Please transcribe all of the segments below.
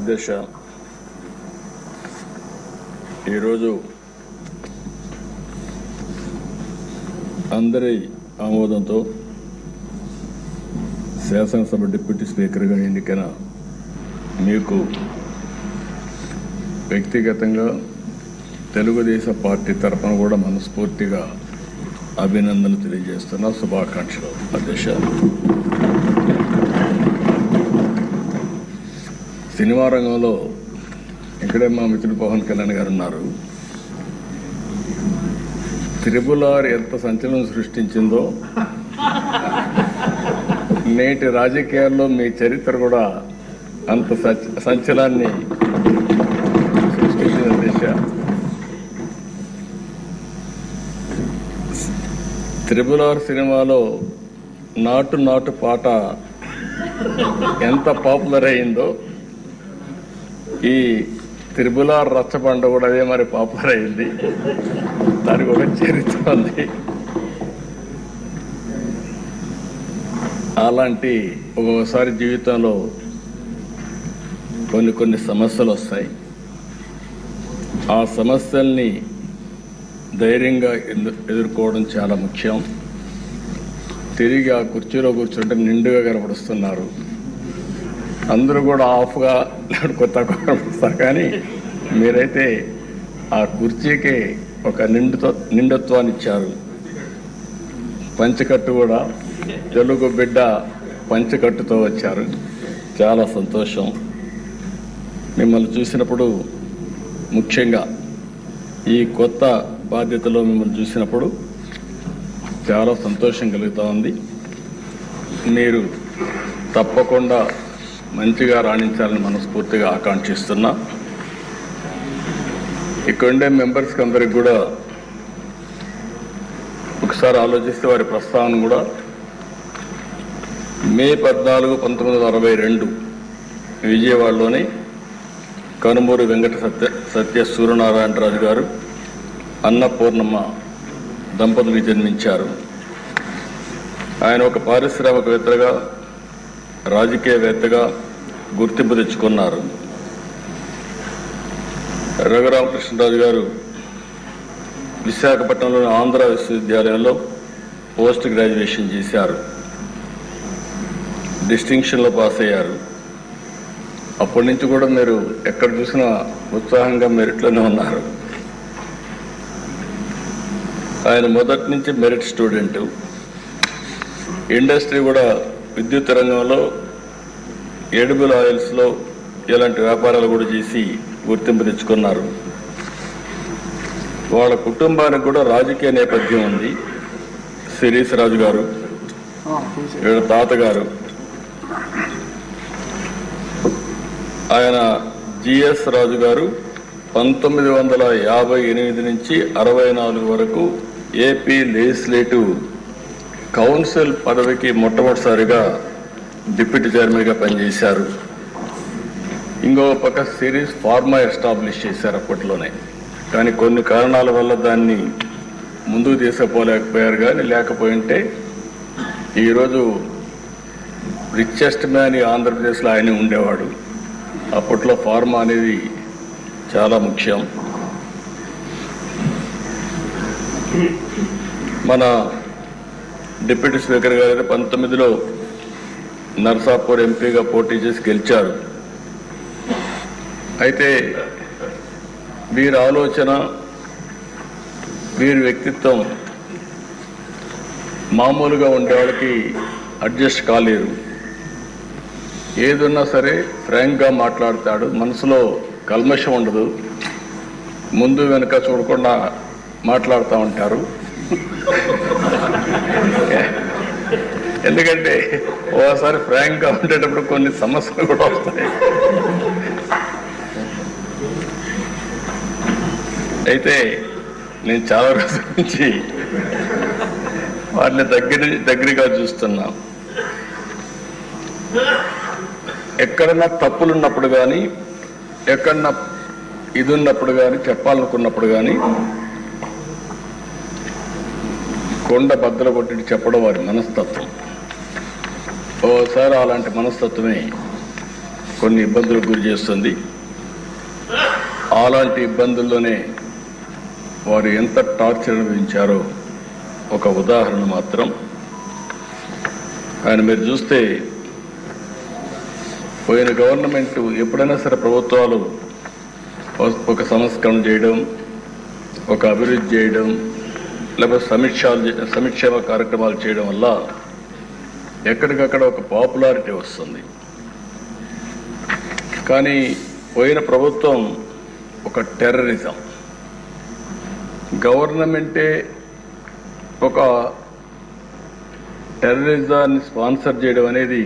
అధ్యక్ష, ఈరోజు అందరి ఆమోదంతో శాసనసభ డిప్యూటీ స్పీకర్గా ఎన్నికైన మీకు వ్యక్తిగతంగా తెలుగుదేశం పార్టీ తరఫున కూడా మనస్ఫూర్తిగా అభినందనలు తెలియజేస్తున్నా. శుభాకాంక్షలు అధ్యక్ష. సినిమా రంగంలో ఇక్కడే మా మిత్రుడు పవన్ కళ్యాణ్ గారు ఉన్నారు. త్రిపుల్-ఆర్ ఎంత సంచలనం సృష్టించిందో నేటి రాజకీయాల్లో మీ చరిత్ర కూడా అంత సంచలనాన్ని సృష్టించిన దిశ. త్రిపుల్-ఆర్ సినిమాలో నాటు నాటు పాట ఎంత పాపులర్ అయిందో ఈ త్రిపుల్-ఆర్ రచ్చబండ కూడా అదే మరి పాపులర్ అయింది. దానికి ఒక చరిత్ర ఉంది. అలాంటి ఒక్కొక్కసారి జీవితంలో కొన్ని సమస్యలు వస్తాయి. ఆ సమస్యల్ని ధైర్యంగా ఎదుర్కోవడం చాలా ముఖ్యం. తిరిగి ఆ కుర్చీలో కూర్చుంటే నిండుగా కనపడుస్తున్నారు. అందరూ కూడా ఆఫ్గా కొత్త కనపడుస్తారు, కానీ మీరైతే ఆ కుర్చీకి ఒక నిండుత్వాన్ని ఇచ్చారు. పంచకట్టు కూడా తెలుగు బిడ్డ పంచకట్టుతో వచ్చారు. చాలా సంతోషం. మిమ్మల్ని చూసినప్పుడు, ముఖ్యంగా ఈ కొత్త బాధ్యతలో మిమ్మల్ని చూసినప్పుడు చాలా సంతోషం కలుగుతూ ఉంది. మీరు తప్పకుండా మంచిగా రాణించాలని మనస్ఫూర్తిగా ఆకాంక్షిస్తున్నా. ఇక్కడుండే మెంబర్స్కి అందరికి కూడా ఒకసారి ఆలోచిస్తే వారి ప్రస్తావన కూడా మే 14, 1962 విజయవాడలోని కనుమూరు వెంకట సత్య సూర్యనారాయణరాజు గారు, అన్నపూర్ణమ్మ దంపతులు జన్మించారు. ఆయన ఒక పారిశ్రామికవేత్తగా, రాజకీయవేత్తగా గుర్తింపు తెచ్చుకున్నారు. రఘురామకృష్ణరాజు గారు విశాఖపట్నంలోని ఆంధ్ర విశ్వవిద్యాలయంలో పోస్ట్ గ్రాడ్యుయేషన్ చేశారు. డిస్టింక్షన్లో పాస్ అయ్యారు. అప్పటి నుంచి కూడా మీరు ఎక్కడ చూసినా ఉత్సాహంగా మెరిట్లోనే ఉన్నారు. ఆయన మొదటి నుంచి మెరిట్ స్టూడెంట్. ఇండస్ట్రీ కూడా విద్యుత్ రంగంలో, ఎడిబుల్ ఆయిల్స్లో ఇలాంటి వ్యాపారాలు కూడా చేసి గుర్తింపు తెచ్చుకున్నారు. వాళ్ళ కుటుంబానికి కూడా రాజకీయ నేపథ్యం ఉంది. శిరీష్ రాజు గారు, వీళ్ళ తాతగారు, ఆయన జిఎస్ రాజు గారు 1958 నుంచి 64 వరకు ఏపీ లెజిస్లేటివ్ కౌన్సిల్ పదవికి మొట్టమొదటిసారిగా డిప్యూటీ చైర్మన్గా పనిచేశారు. ఇంకో పక్క సిరీస్ ఫార్మా ఎస్టాబ్లిష్ చేశారు అప్పట్లోనే, కానీ కొన్ని కారణాల వల్ల దాన్ని ముందుకు తీసుకుపోలేకపోయారు. కానీ లేకపోయింటే ఈరోజు రిచెస్ట్ మ్యాన్ ఆంధ్రప్రదేశ్లో ఆయనే ఉండేవాడు. అప్పట్లో ఫార్మా అనేది చాలా ముఖ్యం. మన డిప్యూటీ స్పీకర్ గారు 19లో నర్సాపూర్ ఎంపీగా పోటీ చేసి గెలిచారు. అయితే వీరి ఆలోచన, వీరి వ్యక్తిత్వం మామూలుగా ఉండేవాళ్ళకి అడ్జస్ట్ కాలేరు. ఏదున్నా సరే ఫ్రాంక్గా మాట్లాడతాడు. మనసులో కల్మషం ఉండదు. ముందు వెనుక చూడకుండా మాట్లాడుతూ ఉంటారు. ఎందుకంటే ఓసారి ఫ్రాంక్గా ఉండేటప్పుడు కొన్ని సమస్యలు కూడా వస్తాయి. అయితే నేను చాలా రోజుల నుంచి వాటిని దగ్గరగా చూస్తున్నా. ఎక్కడన్నా తప్పులున్నప్పుడు కానీ, ఎక్కడన్నా ఇది ఉన్నప్పుడు కానీ, చెప్పాలనుకున్నప్పుడు కానీ కొండ బద్దలు కొట్టి చెప్పడం వారి మనస్తత్వం. ఓసారి అలాంటి మనస్తత్వమే కొన్ని ఇబ్బందులకు గురి చేస్తుంది. అలాంటి ఇబ్బందుల్లోనే వారు ఎంత టార్చర్ అనుభవించారో ఒక ఉదాహరణ మాత్రం. ఆయన మీరు చూస్తే పోయిన గవర్నమెంట్ ఎప్పుడైనా సరే ప్రభుత్వాలు ఒక సంస్కరణ చేయడం, ఒక అభివృద్ధి చేయడం, లేకపోతే సంక్షేమ కార్యక్రమాలు చేయడం వల్ల ఎక్కడికక్కడ ఒక పాపులారిటీ వస్తుంది. కానీ పోయిన ప్రభుత్వం ఒక టెర్రరిజం, గవర్నమెంటే ఒక టెర్రరిజాన్ని స్పాన్సర్ చేయడం అనేది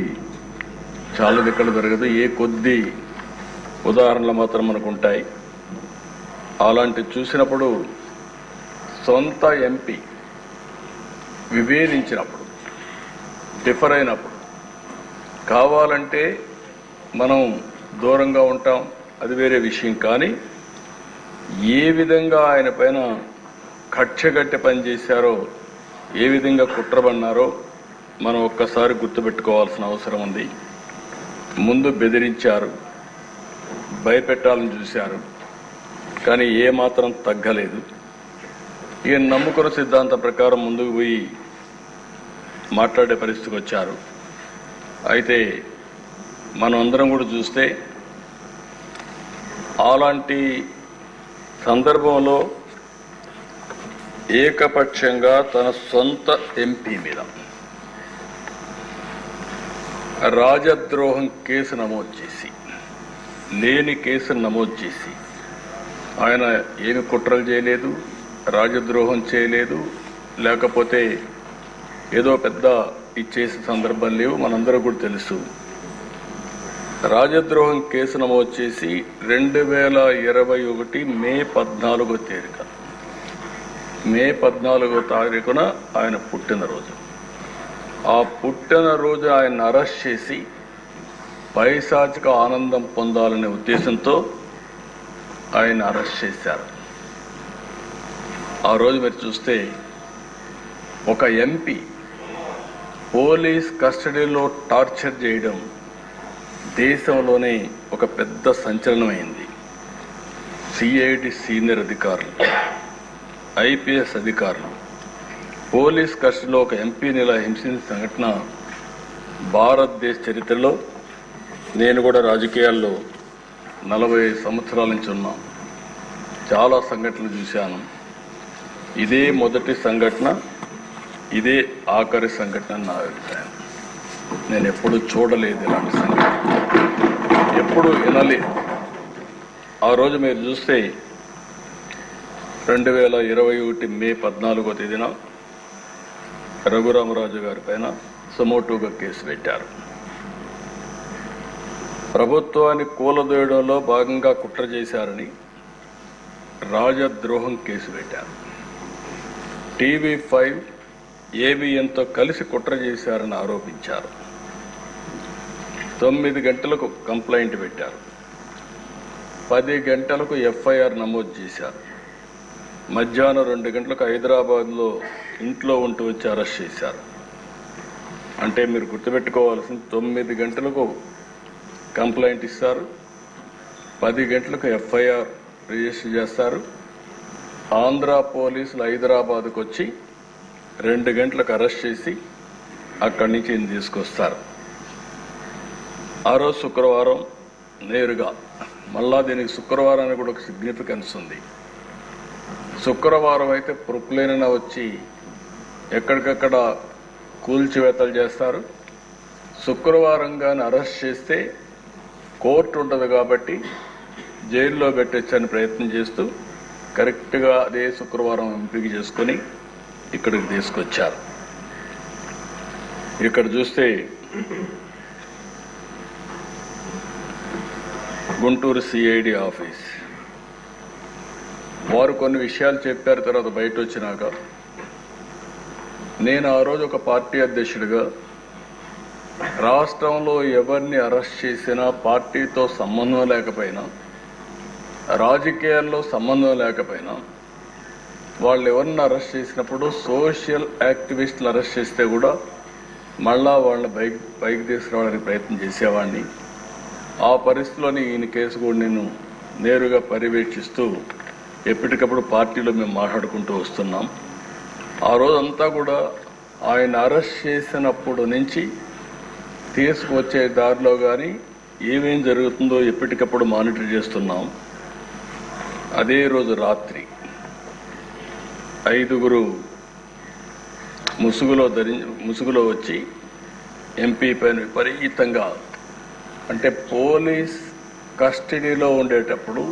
చాలా దిక్కలు జరగదు. ఏ కొద్ది ఉదాహరణలు మాత్రం మనకు ఉంటాయి. అలాంటి చూసినప్పుడు సొంత ఎంపీ విభేదించినప్పుడు, డిఫర్ అయినప్పుడు కావాలంటే మనం దూరంగా ఉంటాం, అది వేరే విషయం. కానీ ఏ విధంగా ఆయన పైన కక్షగట్టి పనిచేశారో, ఏ విధంగా కుట్రబన్నారో మనం ఒక్కసారి గుర్తుపెట్టుకోవాల్సిన అవసరం ఉంది. ముందు బెదిరించారు, భయపెట్టాలని చూశారు, కానీ ఏమాత్రం తగ్గలేదు. ఈయన నమ్ముకున్న సిద్ధాంతం ప్రకారం ముందుకు పోయి మాట్లాడే పరిస్థితికి వచ్చారు. అయితే మనం అందరం కూడా చూస్తే అలాంటి సందర్భంలో ఏకపక్షంగా తన సొంత ఎంపీ మీద రాజద్రోహం కేసు నమోదు చేసి, లేని కేసును నమోదు చేసి, ఆయన ఏమి కుట్రలు చేయలేదు, రాజద్రోహం చేయలేదు, లేకపోతే ఏదో పెద్ద ఇచ్చేసే సందర్భం లేవు. మనందరూ కూడా తెలుసు. రాజద్రోహం కేసు నమోదు చేసి 2021 మే 14వ తేదీన, మే 14వ తారీఖున ఆయన పుట్టినరోజు. ఆ పుట్టినరోజు ఆయన అరెస్ట్ చేసి పైశాచిక ఆనందం పొందాలనే ఉద్దేశంతో ఆయన అరెస్ట్ చేశారు. ఆ రోజు మీరు చూస్తే ఒక ఎంపీ పోలీస్ కస్టడీలో టార్చర్ చేయడం దేశంలోనే ఒక పెద్ద సంచలనమైంది. సిఐడి సీనియర్ అధికారులు, ఐపీఎస్ అధికారులు పోలీస్ కస్టడీలో ఒక ఎంపీని ఇలా హింసించిన సంఘటన భారతదేశ చరిత్రలో, నేను కూడా రాజకీయాల్లో 40 సంవత్సరాల నుంచి ఉన్నా, చాలా సంఘటనలు చూశాను. ఇదే మొదటి సంఘటన, ఇదే ఆఖరి సంఘటన నా అభిప్రాయం. నేను ఎప్పుడు చూడలేదు ఇలాంటి సంఘటన, ఎప్పుడు వినలేదు. ఆ రోజు మీరు చూస్తే 2021 మే 14వ తేదీన రఘురామరాజు గారి పైన సమోటోగా కేసు పెట్టారు. ప్రభుత్వాన్ని కూలదోయడంలో భాగంగా కుట్ర చేశారని రాజద్రోహం కేసు పెట్టారు. TV5 ABNతో కలిసి కుట్ర చేశారని ఆరోపించారు. 9 గంటలకు కంప్లైంట్ పెట్టారు. 10 గంటలకు FIR నమోదు చేశారు. మధ్యాహ్నం 2 గంటలకు హైదరాబాద్లో ఇంట్లో ఉంటూ వచ్చి అరెస్ట్ చేశారు. అంటే మీరు గుర్తుపెట్టుకోవాల్సింది, 9 గంటలకు కంప్లైంట్ ఇస్తారు, 10 గంటలకు FIR రిజిస్టర్ చేస్తారు. ఆంధ్ర పోలీసులు హైదరాబాద్కు వచ్చి 2 గంటలకు అరెస్ట్ చేసి అక్కడి నుంచి ఈయన తీసుకొస్తారు. ఆ రోజు శుక్రవారం నేరుగా, మళ్ళా దీనికి శుక్రవారానికి కూడా ఒక సిగ్నిఫికెన్స్ ఉంది. శుక్రవారం అయితే ప్రొక్లైన్ వచ్చి ఎక్కడికక్కడ కూల్చివేతలు చేస్తారు. శుక్రవారం కానీ అరెస్ట్ చేస్తే కోర్టు ఉంటుంది కాబట్టి జైల్లో పెట్టొచ్చని ప్రయత్నం చేస్తూ కరెక్ట్గా అదే శుక్రవారం ఎంపిక చేసుకొని ఇక్కడికి తీసుకొచ్చారు. ఇక్కడ చూస్తే గుంటూరు సిఐడి ఆఫీస్ వారు కొన్ని విషయాలు చెప్పారు. తర్వాత బయట వచ్చినాక నేను ఆ రోజు ఒక పార్టీ అధ్యక్షుడిగా రాష్ట్రంలో ఎవరిని అరెస్ట్ చేసినా పార్టీతో సంబంధం లేకపోయినా, రాజకీయాల్లో సంబంధం లేకపోయినా, వాళ్ళు ఎవరిని అరెస్ట్ చేసినప్పుడు సోషల్ యాక్టివిస్టులు అరెస్ట్ చేస్తే కూడా మళ్ళా వాళ్ళని బైక్ తీసుకురావడానికి ప్రయత్నం చేసేవాడిని. ఆ పరిస్థితిలోని ఈయన కేసు కూడా నేను నేరుగా పర్యవేక్షిస్తూ ఎప్పటికప్పుడు పార్టీలో మేము మాట్లాడుకుంటూ వస్తున్నాం. ఆ రోజంతా కూడా ఆయన అరెస్ట్ చేసినప్పుడు నుంచి తీసుకువచ్చే దారిలో కానీ ఏమేం జరుగుతుందో ఎప్పటికప్పుడు మానిటర్ చేస్తున్నాం. అదే రోజు రాత్రి 5గురు ముసుగులో వచ్చి ఎంపీ పైన విపరీతంగా, అంటే పోలీస్ కస్టడీలో ఉండేటప్పుడు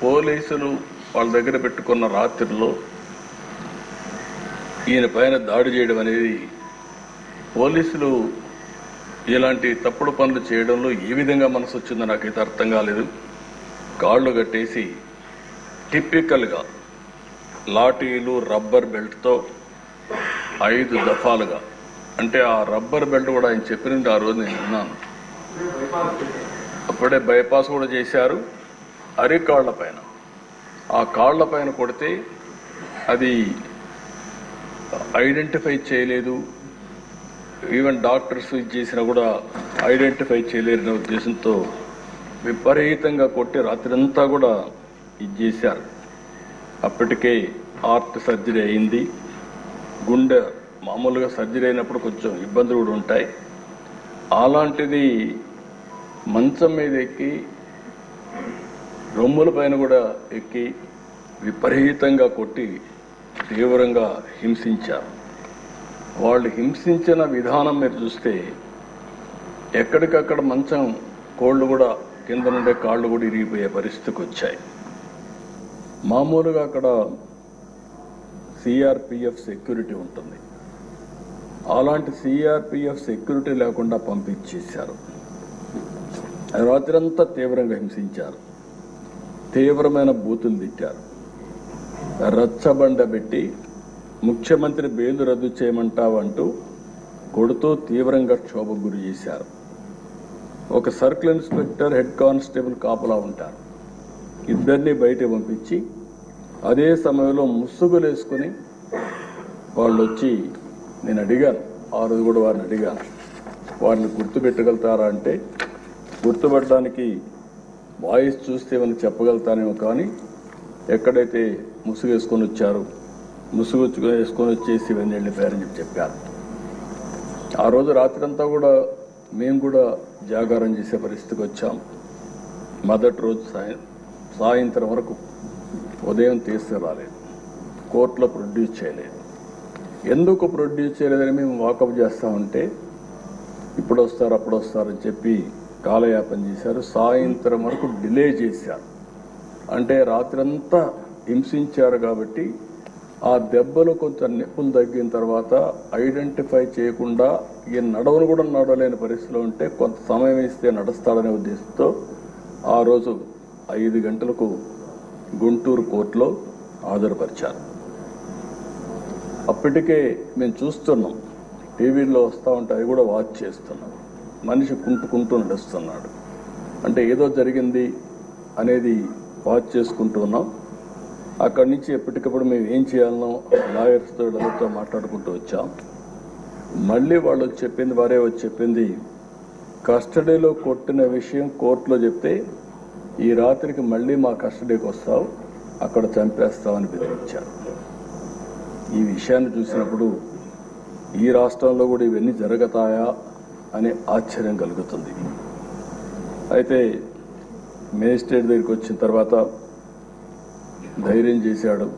పోలీసులు వాళ్ళ దగ్గర పెట్టుకున్న రాత్రిలో ఈయన పైన దాడి చేయడం అనేది, పోలీసులు ఇలాంటి తప్పుడు పనులు చేయడంలో ఏ విధంగా మనసు వచ్చిందో నాకైతే అర్థం కాలేదు. కాళ్ళు కట్టేసి టిపికల్గా లాఠీలు రబ్బర్ బెల్ట్తో 5 దఫాలుగా, అంటే ఆ రబ్బర్ బెల్ట్ కూడా ఆయన చెప్పినట్టు ఆ రోజు నేను విన్నాను. అప్పుడే బైపాస్ కూడా చేశారు. అరికాళ్ల పైన, ఆ కాళ్ల పైన కొడితే అది ఐడెంటిఫై చేయలేదు. ఈవెన్ డాక్టర్స్ ఇది చేసినా కూడా ఐడెంటిఫై చేయలేరనే ఉద్దేశంతో విపరీతంగా కొట్టి రాత్రంతా కూడా ఇది చేశారు. అప్పటికే హార్ట్ సర్జరీ అయింది. గుండె మామూలుగా సర్జరీ అయినప్పుడు కొంచెం ఇబ్బందులు కూడా ఉంటాయి. అలాంటిది మంచం మీద ఎక్కి రొమ్ముల పైన కూడా ఎక్కి విపరీతంగా కొట్టి తీవ్రంగా హింసించారు. వాళ్ళు హింసించిన విధానం మీరు చూస్తే ఎక్కడికక్కడ మంచం కోళ్ళు కూడా కింద నుండే కాళ్ళు కూడా ఇరిగిపోయే పరిస్థితికి వచ్చాయి. మామూలుగా అక్కడ సిఆర్పిఎఫ్ సెక్యూరిటీ ఉంటుంది. అలాంటి సిఆర్పిఎఫ్ సెక్యూరిటీ లేకుండా పంపించేశారు. రాత్రంతా తీవ్రంగా హింసించారు. తీవ్రమైన బూతులు తిట్టారు. రచ్చబండ పెట్టి ముఖ్యమంత్రి బెయిల్ రద్దు చేయమంటావు అంటూ కొడుతూ తీవ్రంగా క్షోభకు గురి చేశారు. ఒక సర్కిల్ ఇన్స్పెక్టర్, హెడ్ కానిస్టేబుల్ కాపలా ఉంటారు. ఇద్దరిని బయట పంపించి అదే సమయంలో ముసుగులు వేసుకుని వాళ్ళు వచ్చి, నేను అడిగాను ఆ రోజు కూడా వారిని అడిగాను, వారిని గుర్తుపెట్టగలుగుతారా అంటే గుర్తుపెట్టడానికి వాయిస్ చూస్తే ఏమైనా చెప్పగలుగుతానేమో, కానీ ఎక్కడైతే ముసుగు వేసుకొని వచ్చారు, ముసుగు వేసుకొని వచ్చేసి ఇవన్నీ వెళ్ళిపోయారని చెప్పారు. ఆ రోజు రాత్రి అంతా కూడా మేము కూడా జాగారం చేసే పరిస్థితికి వచ్చాం. మొదటి రోజు సాయంత్రం వరకు ఉదయం తీసుకురాలేదు, కోర్టులో ప్రొడ్యూస్ చేయలేదు. ఎందుకు ప్రొడ్యూస్ చేయలేదని మేము వాకప్ చేస్తామంటే ఇప్పుడు వస్తారు అప్పుడు వస్తారని చెప్పి కాలయాపన చేశారు. సాయంత్రం వరకు డిలే చేశారు. అంటే రాత్రంతా హింసించారు కాబట్టి ఆ దెబ్బలు కొంచెం నొప్పులు తగ్గిన తర్వాత ఐడెంటిఫై చేయకుండా ఈ నడవను కూడా నడవలేని పరిస్థితిలో ఉంటే కొంత సమయం ఇస్తే నడుస్తాడనే ఉద్దేశంతో ఆ రోజు 5 గంటలకు గుంటూరు కోర్టులో హాజరుపరిచారు. అప్పటికే మేము చూస్తున్నాం, టీవీలో వస్తూ ఉంటే అవి కూడా వాచ్ చేస్తున్నాం. మనిషి కుంటుకుంటూ నడుస్తున్నాడు, అంటే ఏదో జరిగింది అనేది వాచ్ చేసుకుంటూ ఉన్నాం. అక్కడి నుంచి ఎప్పటికప్పుడు మేము ఏం చేయాలనో లాయర్స్తో ఎవరితో మాట్లాడుకుంటూ వచ్చాం. మళ్ళీ వాళ్ళు చెప్పింది, వారే వచ్చి చెప్పింది, కస్టడీలో కొట్టిన విషయం కోర్టులో చెప్తే ఈ రాత్రికి మళ్ళీ మా కస్టడీకి వస్తావు, అక్కడ చంపేస్తామని బెదిరించారు. ఈ విషయాన్ని చూసినప్పుడు ఈ రాష్ట్రంలో కూడా ఇవన్నీ జరుగుతాయా అనే ఆశ్చర్యం కలుగుతుంది. అయితే మేజిస్ట్రేట్ దగ్గరికి వచ్చిన తర్వాత ధైర్యం చేశాడు.